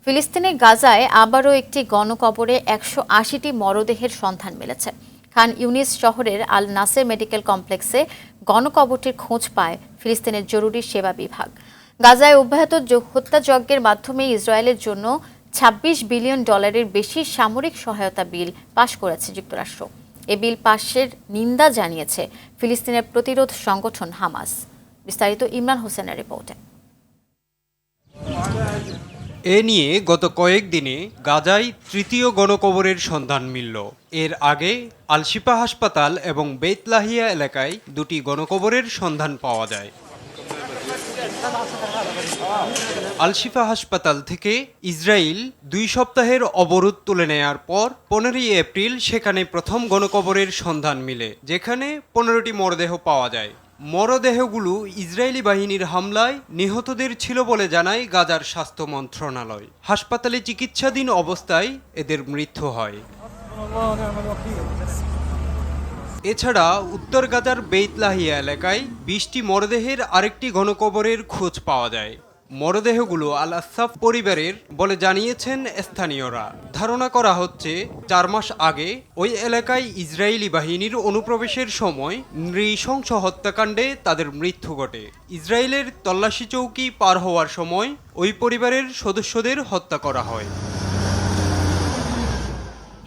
ফিলিস্তিনের গাজায় আবারও একটি গণকবরে ১৮০টি মরদেহের সন্ধান মিলেছে। খান ইউনিস শহরের আল নাসের মেডিকেল কমপ্লেক্সে গণকবরটির খোঁজ পায় ফিলিস্তিনের জরুরি সেবা বিভাগ। গাজায় অব্যাহত হত্যাযজ্ঞের মাধ্যমে ইসরায়েলের জন্য $২৬ বিলিয়ন বেশি সামরিক সহায়তা বিল পাশ করেছে যুক্তরাষ্ট্র। এ বিল পাশের নিন্দা জানিয়েছে ফিলিস্তিনের প্রতিরোধ সংগঠন হামাস। বিস্তারিত ইমরান হোসেনের রিপোর্টে। এ নিয়ে গত কয়েকদিনে গাজায় তৃতীয় গণকবরের সন্ধান মিলল। এর আগে আল শিফা হাসপাতাল এবং বেত লাহিয়া এলাকায় দুটি গণকবরের সন্ধান পাওয়া যায়। আল শিফা হাসপাতাল থেকে ইসরায়েল 2 সপ্তাহের অবরোধ তুলে নেয়ার পর 15 এপ্রিল সেখানে প্রথম গণকবরের সন্ধান মিলে, যেখানে 15টি মরদেহ পাওয়া যায়। মরদেহগুলো ইসরায়েলি বাহিনীর হামলায় নিহতদের ছিল বলে জানায় গাজার স্বাস্থ্য মন্ত্রণালয়। হাসপাতালে চিকিৎসাধীন অবস্থায় এদের মৃত্যু হয়। এছাড়া উত্তর গাজার বেত লাহিয়া এলাকায় 20টি মরদেহের আরেকটি গণকবরের খোঁজ পাওয়া যায়। মরদেহগুলো আল আসাফ পরিবারের বলে জানিয়েছেন স্থানীয়রা। ধারণা করা হচ্ছে 4 মাস আগে ওই এলাকায় ইসরায়েলি বাহিনীর অনুপ্রবেশের সময় নৃশংস হত্যাকাণ্ডে তাদের মৃত্যু ঘটে। ইসরায়েলের তল্লাশি চৌকি পার হওয়ার সময় ওই পরিবারের সদস্যদের হত্যা করা হয়।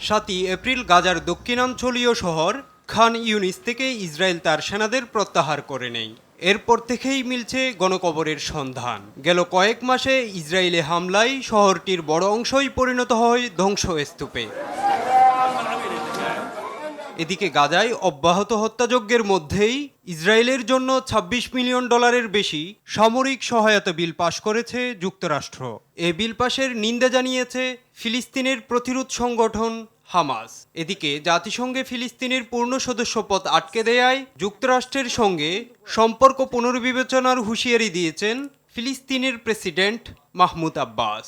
7 এপ্রিল গাজার দক্ষিণাঞ্চলীয় শহর খান ইউনিস থেকে ইসরায়েল তার সেনাদের প্রত্যাহার করে নেয়। এরপর থেকেই মিলছে গণকবরের সন্ধান। গেল কয়েক মাসে ইসরায়েলি হামলায় শহরটির বড় অংশই পরিণত হয় ধ্বংসস্তূপে। এদিকে গাজায় অব্যাহত হত্যাযজ্ঞের মধ্যেই ইসরায়েলের জন্য $26 মিলিয়ন বেশি সামরিক সহায়তা বিল পাশ করেছে যুক্তরাষ্ট্র। এ বিল পাশের নিন্দা জানিয়েছে ফিলিস্তিনের প্রতিরোধ সংগঠন হামাস। এদিকে জাতিসংঘে ফিলিস্তিনের পূর্ণ সদস্যপদ আটকে দেয়ায় যুক্তরাষ্ট্রের সঙ্গে সম্পর্ক পুনর্বিবেচনার হুঁশিয়ারি দিয়েছেন ফিলিস্তিনের president Mahmoud Abbas.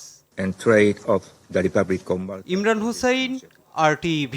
Imran Hossain, RTV।